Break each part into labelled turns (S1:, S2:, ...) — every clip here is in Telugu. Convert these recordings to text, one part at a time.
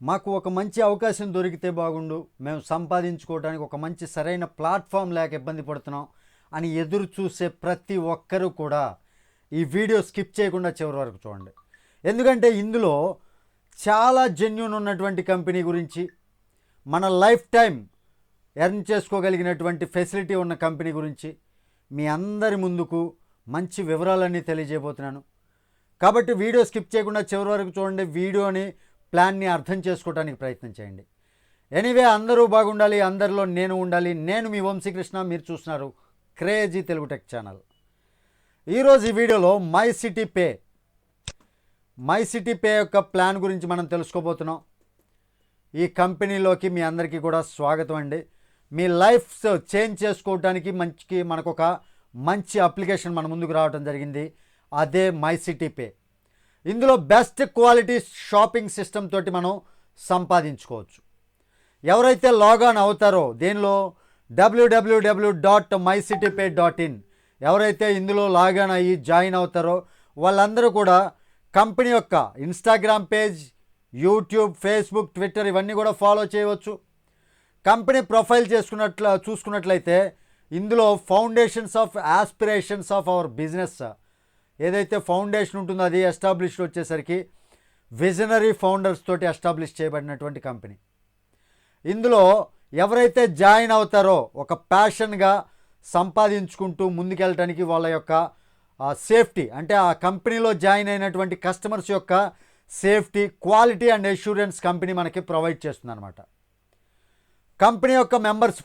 S1: మాకు ఒక మంచి అవకాశం దొరికితే బాగుండు, మేము సంపాదించుకోవడానికి ఒక మంచి సరైన ప్లాట్ఫామ్ లేక ఇబ్బంది పడుతున్నాం అని ఎదురు చూసే ప్రతి ఒక్కరూ కూడా ఈ వీడియో స్కిప్ చేయకుండా చివరి వరకు చూడండి. ఎందుకంటే ఇందులో చాలా జెన్యూన్ ఉన్నటువంటి కంపెనీ గురించి, మన లైఫ్ టైం ఎర్న్ చేసుకోగలిగినటువంటి ఫెసిలిటీ ఉన్న కంపెనీ గురించి మీ అందరి ముందుకు మంచి వివరాలన్నీ తెలియజేయబోతున్నాను. కాబట్టి వీడియో స్కిప్ చేయకుండా చివరి వరకు చూడండి. వీడియోని ప్లాన్ని అర్థం చేసుకోవడానికి ప్రయత్నం చేయండి. ఎనీవే, అందరూ బాగుండాలి, అందరిలో నేను ఉండాలి. నేను మీ వంశీకృష్ణ, మీరు చూస్తున్నారు క్రేజీ తెలుగు టెక్ ఛానల్. ఈరోజు ఈ వీడియోలో మై సిటీ పే యొక్క ప్లాన్ గురించి మనం తెలుసుకోబోతున్నాం. ఈ కంపెనీలోకి మీ అందరికీ కూడా స్వాగతం అండి. మీ లైఫ్ చేంజ్ చేసుకోవడానికి మనకు ఒక మంచి అప్లికేషన్ మన ముందుకు రావడం జరిగింది. అదే మై సిటీ పే. ఇందులో బెస్ట్ క్వాలిటీ షాపింగ్ సిస్టమ్ తోటి మనం సంపాదించుకోవచ్చు. ఎవరైతే లాగాన్ అవుతారో దీనిలో www.mycitypay.in ఎవరైతే ఇందులో లాగాన్ అయ్యి జాయిన్ అవుతారో వాళ్ళందరూ కూడా కంపెనీ యొక్క Instagram page, YouTube, Facebook, Twitter ఇవన్నీ కూడా ఫాలో చేయవచ్చు. కంపెనీ ప్రొఫైల్ చూసుకున్నట్లయితే ఇందులో foundations of aspirations of our business ఏదైతే ఫౌండేషన్ ఉంటుందో అది ఎస్టాబ్లిష్డ్ వచ్చేసరికి విజనరీ ఫౌండర్స్ తోటి ఎస్టాబ్లిష్ చేయబడినటువంటి కంపెనీ. ఇందులో ఎవరైతే జాయిన్ అవుతారో ఒక ప్యాషన్గా సంపాదించుకుంటూ ముందుకెళ్ళటానికి వాళ్ళ యొక్క సేఫ్టీ, అంటే ఆ కంపెనీలో జాయిన్ అయినటువంటి కస్టమర్స్ యొక్క safety, quality and assurance company మనకి ప్రొవైడ్ చేస్తుంది అనమాట. కంపెనీ యొక్క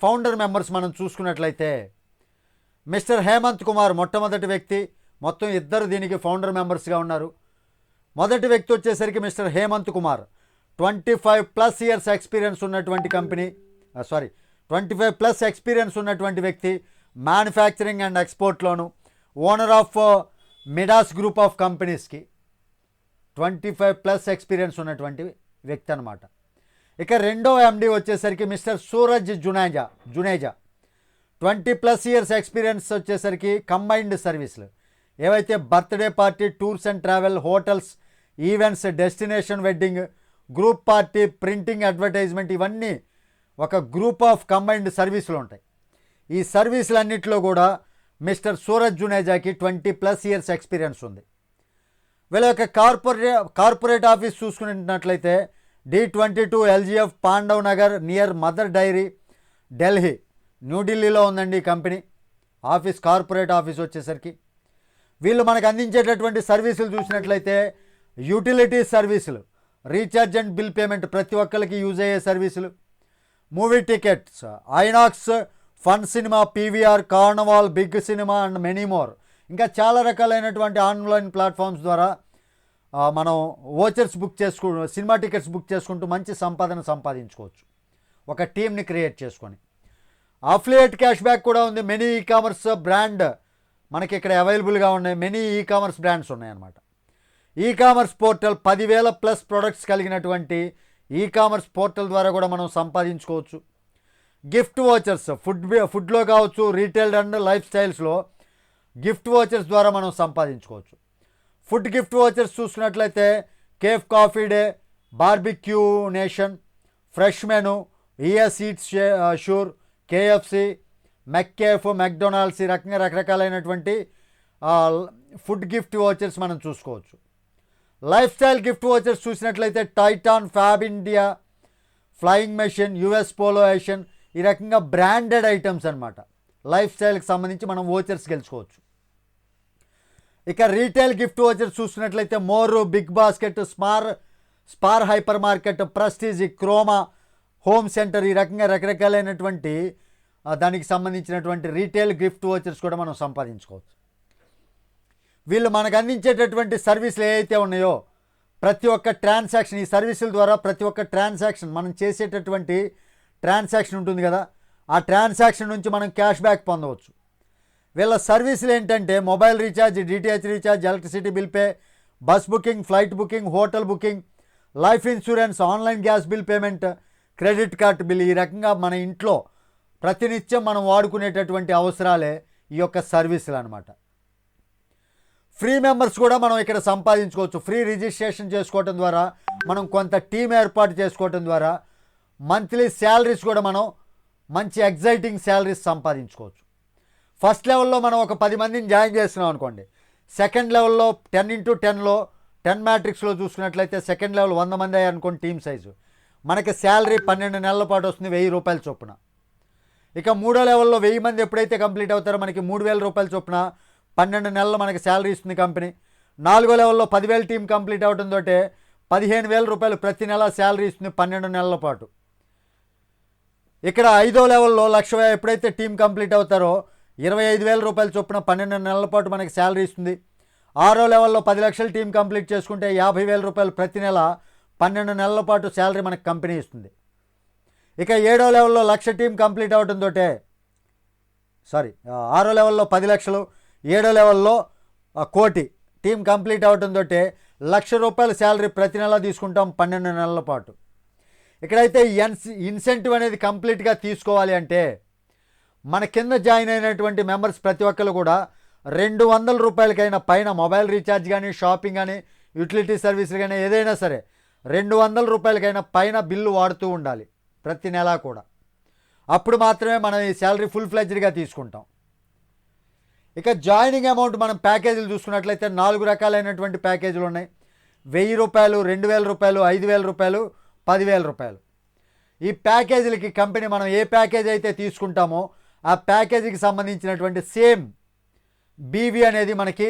S1: ఫౌండర్ మెంబర్స్ మనం చూసుకున్నట్లయితే మిస్టర్ హేమంత్ కుమార్ మొట్టమొదటి వ్యక్తి. మొత్తం ఇద్దరు దీనికి ఫౌండర్ మెంబర్స్గా ఉన్నారు. మొదటి వ్యక్తి వచ్చేసరికి mister Hemanth Kumar 25+ years experience ఉన్నటువంటి కంపెనీ 25+ ఎక్స్పీరియన్స్ ఉన్నటువంటి వ్యక్తి. మ్యానుఫ్యాక్చరింగ్ అండ్ ఎక్స్పోర్ట్లోను owner of Midas group of కంపెనీస్కి 25+ ఎక్స్పీరియన్స్ ఉన్నటువంటి వ్యక్తి అనమాట. ఇక రెండో ఎండి వచ్చేసరికి mister Suraj Juneja 20+ years experience వచ్చేసరికి కంబైన్డ్ సర్వీసులు ఏవైతే birthday party, tours and travel, hotels, events, destination wedding, group party, printing, advertisement ఇవన్నీ ఒక గ్రూప్ ఆఫ్ కంబైన్డ్ సర్వీసులు ఉంటాయి. ఈ సర్వీసులన్నింటిలో కూడా మిస్టర్ సూరజ్ జునేజాకి 20+ ఇయర్స్ ఎక్స్పీరియన్స్ ఉంది. వీళ్ళ యొక్క కార్పొరేట్ ఆఫీస్ చూసుకున్నట్లయితే D22 LGF Pandav Nagar near Mother Dairy, Delhi, న్యూఢిల్లీలో ఉందండి ఈ కంపెనీ ఆఫీస్. కార్పొరేట్ ఆఫీస్ వచ్చేసరికి వీళ్ళు మనకు అందించేటటువంటి సర్వీసులు చూసినట్లయితే యూటిలిటీ సర్వీసులు, రీఛార్జ్ అండ్ బిల్ పేమెంట్ ప్రతి ఒక్కరికి యూజ్ అయ్యే సర్వీసులు, movie tickets, Inox, fun cinema, PVR, Carnival, big cinema and many more. ఇంకా చాలా రకాలైనటువంటి ఆన్లైన్ ప్లాట్ఫామ్స్ ద్వారా మనం వోచర్స్ సినిమా టికెట్స్ బుక్ చేసుకుంటూ మంచి సంపాదన సంపాదించుకోవచ్చు ఒక టీమ్ని క్రియేట్ చేసుకొని. అఫిలియేట్ క్యాష్ బ్యాక్ కూడా ఉంది. మెనీ ఈ కామర్స్ బ్రాండ్ మనకి ఇక్కడ అవైలబుల్గా ఉన్నాయి. మెనీ ఈ కామర్స్ బ్రాండ్స్ ఉన్నాయన్నమాట. ఈ కామర్స్ పోర్టల్ 10,000+ ప్రొడక్ట్స్ కలిగినటువంటి ఈ కామర్స్ పోర్టల్ ద్వారా కూడా మనం సంపాదించుకోవచ్చు. గిఫ్ట్ వోచర్స్ ఫుడ్లో కావచ్చు, రీటైల్ అండ్ లైఫ్ స్టైల్స్లో గిఫ్ట్ వోచర్స్ ద్వారా మనం సంపాదించుకోవచ్చు. ఫుడ్ గిఫ్ట్ వోచర్స్ చూసుకున్నట్లయితే cafe coffee day, barbeque nation, fresh menu, ES eats sure, KFC, McCafe, McDonald's ఈ రకంగా రకరకాలైనటువంటి ఫుడ్ గిఫ్ట్ వోచర్స్ మనం చూసుకోవచ్చు. లైఫ్ స్టైల్ గిఫ్ట్ వోచర్స్ చూసినట్లయితే Titan, fab India, flying machine, US polo Asian ఈ రకంగా బ్రాండెడ్ ఐటమ్స్ అనమాట. లైఫ్ స్టైల్కి సంబంధించి మనం వోచర్స్ గెలుచుకోవచ్చు. ఇక రీటైల్ గిఫ్ట్ వోచర్స్ చూసినట్లయితే more, big basket, spar hyper market, prestige, Croma, home centre ఈ రకంగా రకరకాలైనటువంటి దానికి సంబంధించినటువంటి రీటైల్ గిఫ్ట్ వోచర్స్ కూడా మనం సంపాదించుకోవచ్చు. వీళ్ళు మనకు అందించేటటువంటి సర్వీసులు ఏవైతే ఉన్నాయో ప్రతి ఒక్క ట్రాన్సాక్షన్, ఈ సర్వీసుల ద్వారా ప్రతి ఒక్క ట్రాన్సాక్షన్ మనం చేసేటటువంటి ట్రాన్సాక్షన్ ఉంటుంది కదా, ఆ ట్రాన్సాక్షన్ నుంచి మనం క్యాష్ బ్యాక్ పొందవచ్చు. వీళ్ళ సర్వీసులు ఏంటంటే mobile recharge, DTH recharge, electricity bill pay, bus booking, flight booking, hotel booking, life insurance, online gas bill payment, credit card bill ఈ రకంగా మన ఇంట్లో ప్రతినిత్యం మనం వాడుకునేటటువంటి అవసరాలే ఈ యొక్క సర్వీసులు అనమాట. ఫ్రీ మెంబర్స్ కూడా మనం ఇక్కడ సంపాదించుకోవచ్చు. ఫ్రీ రిజిస్ట్రేషన్ చేసుకోవటం ద్వారా, మనం కొంత టీం ఏర్పాటు చేసుకోవటం ద్వారా మంత్లీ శాలరీస్ కూడా మనం మంచి ఎగ్జైటింగ్ శాలరీస్ సంపాదించుకోవచ్చు. ఫస్ట్ లెవెల్లో మనం ఒక 10 మందిని జాయిన్ చేస్తున్నాం అనుకోండి, సెకండ్ లెవెల్లో 10x10లో 10 మ్యాట్రిక్స్లో చూసుకున్నట్లయితే సెకండ్ లెవెల్ 100 మంది అయ్యారు అనుకోండి టీం సైజు, మనకి శాలరీ 12 నెలల పాటు వస్తుంది, 1000 రూపాయల చొప్పున. ఇక మూడో లెవెల్లో 1000 మంది ఎప్పుడైతే కంప్లీట్ అవుతారో మనకి 3000 రూపాయల చొప్పున 12 నెలలు మనకి శాలరీ ఇస్తుంది కంపెనీ. నాలుగో లెవెల్లో 10,000 టీం కంప్లీట్ అవడంతో 15,000 రూపాయలు ప్రతి నెల శాలరీ ఇస్తుంది 12 నెలల పాటు. ఇక్కడ ఐదో లెవెల్లో 1,00,000 ఎప్పుడైతే టీం కంప్లీట్ అవుతారో 25,000 రూపాయల చొప్పున 12 నెలల పాటు మనకి శాలరీ ఇస్తుంది. ఆరో లెవెల్లో 10 లక్షల టీం కంప్లీట్ చేసుకుంటే 50,000 రూపాయలు ప్రతి నెల 12 నెలల పాటు శాలరీ మనకి కంపెనీ ఇస్తుంది. ఇక ఏడో లెవెల్లో 1,00,000 టీం కంప్లీట్ అవడంతో ఆరో లెవెల్లో 10 లక్షలు, ఏడో లెవెల్లో 1,00,00,000 టీం కంప్లీట్ అవడంతో 1,00,000 రూపాయల శాలరీ ప్రతి నెల తీసుకుంటాం 12 నెలల పాటు. ఇక్కడైతే ఇన్సెంటివ్ అనేది కంప్లీట్గా తీసుకోవాలి అంటే మన కింద జాయిన్ అయినటువంటి మెంబర్స్ ప్రతి ఒక్కరు కూడా 200 రూపాయలకైనా పైన మొబైల్ రీఛార్జ్ కానీ, షాపింగ్ కానీ, యూటిలిటీ సర్వీసులు కానీ ఏదైనా సరే 200 రూపాయలకైనా పైన బిల్లు వాడుతూ ఉండాలి ప్రతి నెల కూడా. అప్పుడు మాత్రమే మనం ఈ శాలరీ ఫుల్ ఫ్లెడ్జ్డ్గా తీసుకుంటాం. ఇక జాయినింగ్ అమౌంట్ మనం ప్యాకేజీలు చూసుకున్నట్లయితే 4 రకాలైనటువంటి ప్యాకేజీలు ఉన్నాయి. 1000 రూపాయలు, 2,000 రూపాయలు, 5,000 రూపాయలు, 10,000 రూపాయలు. ఈ ప్యాకేజీలకి కంపెనీ మనం ఏ ప్యాకేజ్ అయితే తీసుకుంటామో ఆ ప్యాకేజీకి సంబంధించినటువంటి సేమ్ బీవీ అనేది మనకి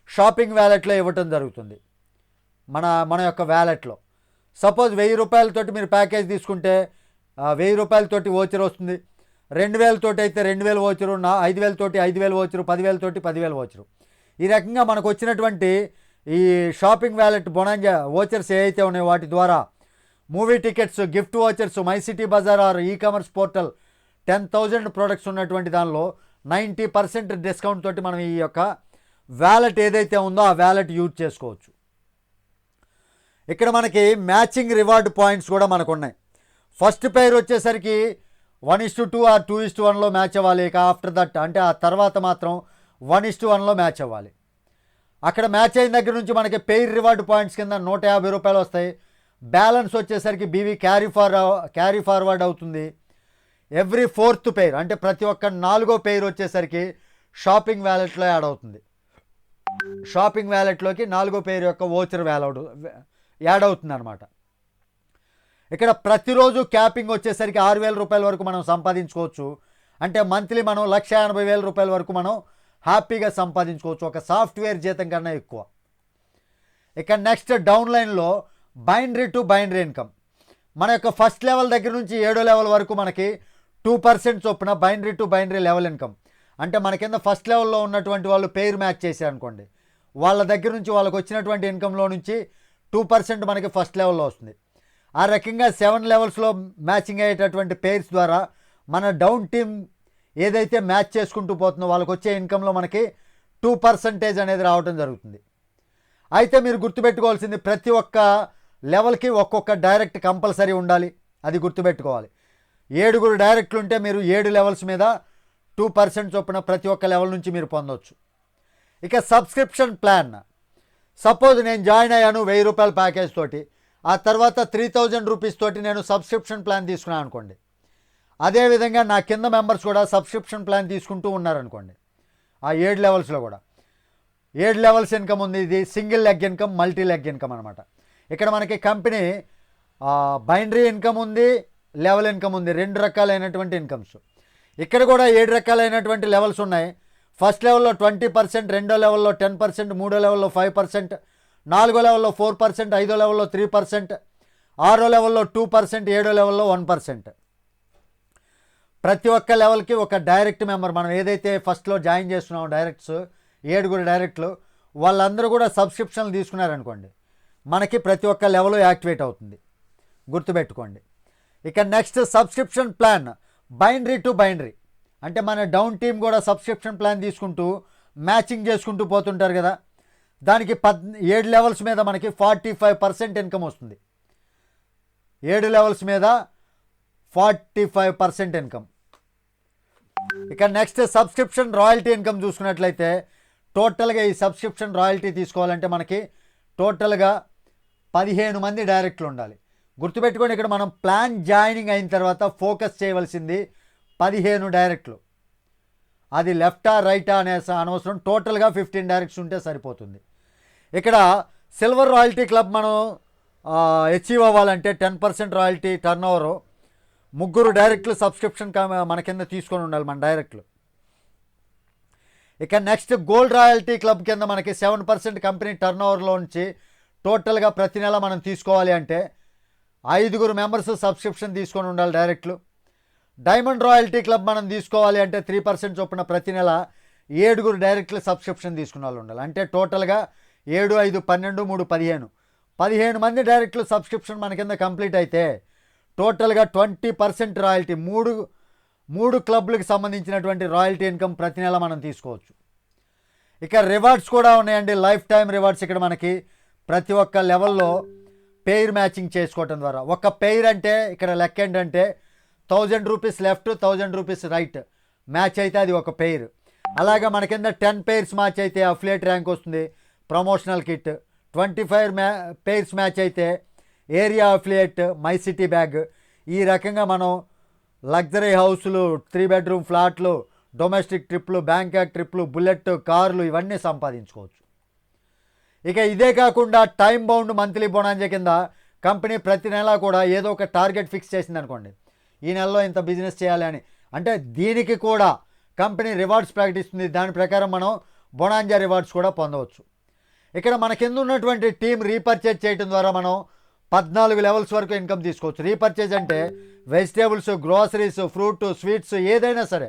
S1: షాపింగ్ వ్యాలెట్లో ఇవ్వటం జరుగుతుంది. మన యొక్క వ్యాలెట్లో సపోజ్ 1000 రూపాయలతోటి మీరు ప్యాకేజ్ తీసుకుంటే 1000 రూపాయలతోటి ఓచర్ వస్తుంది. 2,000 తోటి అయితే 2,000 ఓచరు, 5,000 తోటి 5,000 ఓచరు, 10,000 తోటి 10,000 ఓచరు. ఈ రకంగా మనకు వచ్చినటువంటి ఈ షాపింగ్ వ్యాలెట్ బొనాంజా ఓచర్స్ ఏవైతే ఉన్నాయో వాటి ద్వారా movie tickets, gift vouchers, My City Bazaar or e commerce portal 10,000 products ఉన్నటువంటి దానిలో 90% డిస్కౌంట్ తోటి మనం ఈ యొక్క వ్యాలెట్ ఏదైతే ఉందో ఆ వ్యాలెట్ యూజ్ చేసుకోవచ్చు. ఇక్కడ మనకి మ్యాచింగ్ రివార్డ్ పాయింట్స్ కూడా మనకు ఉన్నాయి. ఫస్ట్ పేర్ వచ్చేసరికి 1:2 ఆర్ 2:1లో మ్యాచ్ అవ్వాలి. ఇక ఆఫ్టర్ దట్ అంటే ఆ తర్వాత మాత్రం 1:1లో మ్యాచ్ అవ్వాలి. అక్కడ మ్యాచ్ అయిన దగ్గర నుంచి మనకి పెయిర్ రివార్డ్ పాయింట్స్ కింద 150 రూపాయలు వస్తాయి. బ్యాలెన్స్ వచ్చేసరికి బీవీ క్యారీ ఫార్వర్డ్ అవుతుంది. ఎవ్రీ 4th పెయిర్ అంటే ప్రతి ఒక్క 4వ పెయిర్ వచ్చేసరికి షాపింగ్ వ్యాలెట్లో యాడ్ అవుతుంది. షాపింగ్ వ్యాలెట్లోకి 4వ పెయిర్ యొక్క ఓచర్ యాడ్ అవుతుంది అనమాట. ఇక్కడ ప్రతిరోజు క్యాపింగ్ వచ్చేసరికి 6,000 రూపాయల వరకు మనం సంపాదించుకోవచ్చు. అంటే మంత్లీ మనం 1,80,000 రూపాయల వరకు మనం హ్యాపీగా సంపాదించుకోవచ్చు, ఒక సాఫ్ట్వేర్ జీతం కన్నా ఎక్కువ. ఇక నెక్స్ట్ డౌన్ లైన్లో బైనరీ టు బైనరీ ఇన్కమ్. మన యొక్క ఫస్ట్ లెవెల్ దగ్గర నుంచి 7వ లెవెల్ వరకు మనకి 2% చొప్పున binary to binary level income. అంటే మన కింద ఫస్ట్ లెవెల్లో ఉన్నటువంటి వాళ్ళు పెయిర్ మ్యాచ్ చేశారనుకోండి, వాళ్ళ దగ్గర నుంచి వాళ్ళకి వచ్చినటువంటి ఇన్కంలో నుంచి 2% మనకి ఫస్ట్ లెవెల్లో వస్తుంది. ఆ రకంగా 7 లెవెల్స్లో మ్యాచింగ్ అయ్యేటటువంటి పెయిర్స్ ద్వారా మన డౌన్ టీమ్ ఏదైతే మ్యాచ్ చేసుకుంటూ పోతుందో వాళ్ళకి వచ్చే ఇన్కంలో మనకి 2% అనేది రావడం జరుగుతుంది. అయితే మీరు గుర్తుపెట్టుకోవాల్సింది ప్రతి ఒక్క లెవెల్కి ఒక్కొక్క డైరెక్ట్ కంపల్సరీ ఉండాలి, అది గుర్తుపెట్టుకోవాలి. 7 డైరెక్ట్లు ఉంటే మీరు 7 లెవెల్స్ మీద 2% చొప్పున ప్రతి ఒక్క లెవెల్ నుంచి మీరు పొందవచ్చు. ఇక సబ్స్క్రిప్షన్ ప్లాన్, సపోజ్ నేను జాయిన్ అయ్యాను 1000 రూపాయల ప్యాకేజ్ తోటి, ఆ తర్వాత 3,000 రూపీస్ తోటి నేను సబ్స్క్రిప్షన్ ప్లాన్ తీసుకున్నాను అనుకోండి. అదేవిధంగా నా కింద మెంబర్స్ కూడా సబ్స్క్రిప్షన్ ప్లాన్ తీసుకుంటూ ఉన్నారనుకోండి. ఆ 7 లెవెల్స్లో కూడా 7 లెవెల్స్ ఇన్కమ్ ఉంది. ఇది single leg income, multi leg income అనమాట. ఇక్కడ మనకి కంపెనీ బైనరీ ఇన్కమ్ ఉంది, లెవెల్ ఇన్కమ్ ఉంది, 2 రకాలైనటువంటి ఇన్కమ్స్. ఇక్కడ కూడా 7 రకాలైనటువంటి లెవెల్స్ ఉన్నాయి. ఫస్ట్ లెవెల్లో 20%, రెండో లెవెల్లో 10%, మూడో లెవెల్లో 5%, నాలుగో లెవెల్లో 4%, ఐదో లెవెల్లో 3%, ఆరో లెవెల్లో 2%, ఏడో లెవెల్లో 1%. ప్రతి ఒక్క లెవెల్కి ఒక డైరెక్ట్ మెంబర్, మనం ఏదైతే ఫస్ట్లో జాయిన్ చేస్తున్నామో డైరెక్ట్స్ 7 డైరెక్ట్లు, వాళ్ళందరూ కూడా సబ్స్క్రిప్షన్లు తీసుకున్నారనుకోండి, మనకి ప్రతి ఒక్క లెవెల్ యాక్టివేట్ అవుతుంది, గుర్తుపెట్టుకోండి. ఇక next subscription plan binary to binary. అంటే మన డౌన్ టీమ్ కూడా సబ్స్క్రిప్షన్ ప్లాన్ తీసుకుంటూ మ్యాచింగ్ చేసుకుంటూ పోతుంటారు కదా, దానికి 7 లెవెల్స్ మీద మనకి 45% ఇన్కమ్ వస్తుంది. 7 లెవెల్స్ మీద 45% ఇన్కమ్. ఇక నెక్స్ట్ సబ్స్క్రిప్షన్ రాయల్టీ ఇన్కమ్ చూసుకున్నట్లయితే టోటల్గా ఈ సబ్స్క్రిప్షన్ రాయల్టీ తీసుకోవాలంటే మనకి టోటల్గా 15 మంది డైరెక్ట్లు ఉండాలి. గుర్తుపెట్టుకోండి, ఇక్కడ మనం ప్లాన్ జాయినింగ్ అయిన తర్వాత ఫోకస్ చేయవలసింది 15 డైరెక్ట్లు. అది లెఫ్టా రైటా అనే అనవసరం, టోటల్గా 15 డైరెక్ట్స్ ఉంటే సరిపోతుంది. ఇక్కడ సిల్వర్ రాయల్టీ క్లబ్ మనం అచీవ్ అవ్వాలంటే 10% రాయల్టీ టర్న్ ఓవరు 3 డైరెక్ట్లు సబ్స్క్రిప్షన్ మన కింద తీసుకొని ఉండాలి మన డైరెక్ట్లు. ఇక నెక్స్ట్ గోల్డ్ రాయల్టీ క్లబ్ కింద మనకి 7% కంపెనీ టర్న్ ఓవర్లో నుంచి టోటల్గా ప్రతి నెల మనం తీసుకోవాలి అంటే 5 మెంబర్స్ సబ్స్క్రిప్షన్ తీసుకొని ఉండాలి డైరెక్ట్లు. డైమండ్ రాయల్టీ క్లబ్ మనం తీసుకోవాలి అంటే 3% చొప్పున ప్రతి నెల 7 డైరెక్ట్లు సబ్స్క్రిప్షన్ తీసుకున్న వాళ్ళు ఉండాలి. అంటే టోటల్గా 7, 5, 12, 3, 15 మంది డైరెక్ట్లు సబ్స్క్రిప్షన్ మన కింద కంప్లీట్ అయితే టోటల్గా 20% రాయల్టీ, మూడు క్లబ్లకు సంబంధించినటువంటి రాయల్టీ ఇన్కమ్ ప్రతి నెల మనం తీసుకోవచ్చు. ఇక రివార్డ్స్ కూడా ఉన్నాయండి, లైఫ్ టైం రివార్డ్స్. ఇక్కడ మనకి ప్రతి ఒక్క లెవెల్లో పెయిర్ మ్యాచింగ్ చేసుకోవటం ద్వారా, ఒక పెయిర్ అంటే ఇక్కడ లెక్క ఏంటంటే 1000 rupees left 1000 rupees right match అయితే అది ఒక పెయిర్. అలాగే మన కింద 10 పెయిర్స్ మ్యాచ్ అయితే అఫిలియేట్ ర్యాంక్ వస్తుంది, ప్రమోషనల్ కిట్. 25 పెయిర్స్ మ్యాచ్ అయితే area affiliate, my city bag. ఈ రకంగా మనం లగ్జరీ హౌస్లు, 3 బెడ్రూమ్ ఫ్లాట్లు, డొమెస్టిక్ ట్రిప్లు, బ్యాంకాక్ ట్రిప్లు, బుల్లెట్ కార్లు ఇవన్నీ సంపాదించుకోవచ్చు. ఇక ఇదే కాకుండా టైం బౌండ్ మంత్లీ బోనాంజా కింద కంపెనీ ప్రతి నెల కూడా ఏదో ఒక టార్గెట్ ఫిక్స్ చేసింది అనుకోండి, ఈ నెలలో ఇంత బిజినెస్ చేయాలి అని, అంటే దీనికి కూడా కంపెనీ రివార్డ్స్ ప్రకటిస్తుంది. దాని ప్రకారం మనం బోనాంజా రివార్డ్స్ కూడా పొందవచ్చు. ఇక్కడ మన కింద ఉన్నటువంటి టీం రీపర్చేజ్ చేయడం ద్వారా మనం 14 లెవెల్స్ వరకు ఇన్కమ్ తీసుకోవచ్చు. రీపర్చేజ్ అంటే వెజిటేబుల్స్, గ్రోసరీస్, ఫ్రూట్, స్వీట్స్ ఏదైనా సరే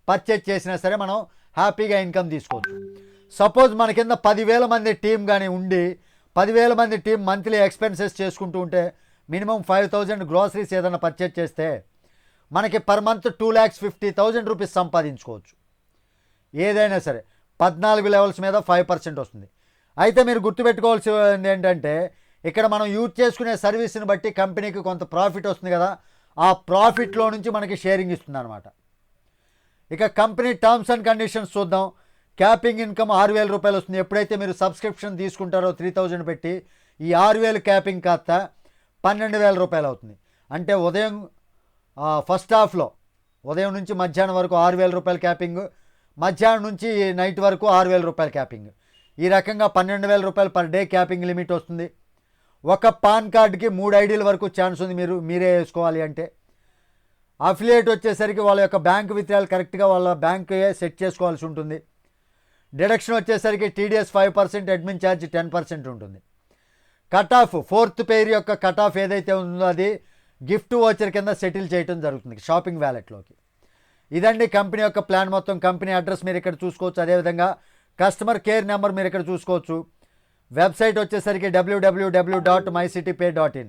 S1: పర్చేజ్ చేసినా సరే మనం హ్యాపీగా ఇన్కమ్ తీసుకోవచ్చు. సపోజ్ మన కింద 10,000 మంది టీం కానీ ఉండి 10,000 మంది టీం మంత్లీ ఎక్స్పెన్సెస్ చేసుకుంటూ ఉంటే మినిమం 5,000 గ్రోసరీస్ ఏదైనా పర్చేజ్ చేస్తే మనకి పర్ మంత్ 2,50,000 రూపీస్ సంపాదించుకోవచ్చు. ఏదైనా సరే 14 లెవెల్స్ మీద 5% వస్తుంది. అయితే మీరు గుర్తుపెట్టుకోవాల్సింది ఏంటంటే ఇక్కడ మనం యూజ్ చేసుకునే సర్వీస్ని బట్టి కంపెనీకి కొంత ప్రాఫిట్ వస్తుంది కదా, ఆ ప్రాఫిట్లో నుంచి మనకి షేరింగ్ ఇస్తుంది అనమాట. ఇక కంపెనీ టర్మ్స్ అండ్ కండిషన్స్ చూద్దాం. క్యాపింగ్ ఇన్కమ్ 6,000 రూపాయలు వస్తుంది. ఎప్పుడైతే మీరు సబ్స్క్రిప్షన్ తీసుకుంటారో 3,000 పెట్టి, ఈ 6,000 క్యాపింగ్ కాస్త 12,000 రూపాయలు అవుతుంది. అంటే ఉదయం ఫస్ట్ హాఫ్లో ఉదయం నుంచి మధ్యాహ్నం వరకు 6,000 రూపాయల క్యాపింగ్, మధ్యాహ్నం నుంచి నైట్ వరకు 6,000 రూపాయల క్యాపింగ్. ఈ రకంగా 12,000 రూపాయలు పర్ డే క్యాపింగ్ లిమిట్ వస్తుంది. ఒక పాన్ కార్డుకి 3 ఐడీల వరకు ఛాన్స్ ఉంది మీరే వేసుకోవాలి అంటే. అఫిలియేట్ వచ్చేసరికి వాళ్ళ యొక్క బ్యాంక్ విత్డ్రాయల్ కరెక్ట్గా వాళ్ళ బ్యాంక్ సెట్ చేసుకోవాల్సి ఉంటుంది. డిడక్షన్ వచ్చేసరికి టీడీఎస్ 5%, అడ్మిన్ ఛార్జ్ 10% ఉంటుంది. కట్ ఆఫ్ 4th పెయిర్ యొక్క కట్ ఆఫ్ ఏదైతే ఉందో అది గిఫ్ట్ వోచర్ కింద సెటిల్ చేయడం జరుగుతుంది షాపింగ్ వ్యాలెట్లోకి. ఇదండి కంపెనీ యొక్క ప్లాన్ మొత్తం. కంపెనీ అడ్రస్ మీరు ఇక్కడ చూసుకోవచ్చు, అదేవిధంగా కస్టమర్ కేర్ నెంబర్ మీరు ఇక్కడ చూసుకోవచ్చు. వెబ్సైట్ వచ్చేసరికి www.mycitypay.in.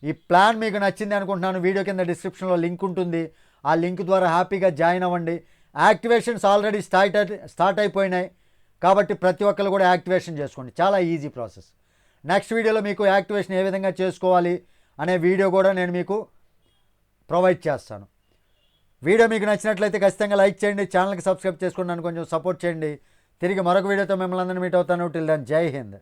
S1: ఈ ప్లాన్ మీకు నచ్చింది అనుకుంటున్నాను. వీడియో కింద డిస్క్రిప్షన్లో లింక్ ఉంటుంది, ఆ లింక్ ద్వారా హ్యాపీగా జాయిన్ అవ్వండి. యాక్టివేషన్స్ ఆల్రెడీ స్టార్ట్ అయిపోయినాయి కాబట్టి ప్రతి ఒక్కరు కూడా యాక్టివేషన్ చేసుకోండి, చాలా ఈజీ ప్రాసెస్. నెక్స్ట్ వీడియోలో మీకు యాక్టివేషన్ ఏ విధంగా చేసుకోవాలి అనే వీడియో కూడా నేను మీకు ప్రొవైడ్ చేస్తాను. వీడియో మీకు నచ్చినట్లయితే ఖచ్చితంగా లైక్ చేయండి, ఛానల్కి సబ్స్క్రైబ్ చేసుకోండి, నన్ను కొంచెం సపోర్ట్ చేయండి. తిరిగి మరొక వీడియోతో మిమ్మల్ని అందరినీ మీట్ అవుతాను. టిల్ దెన్ జై హింద్.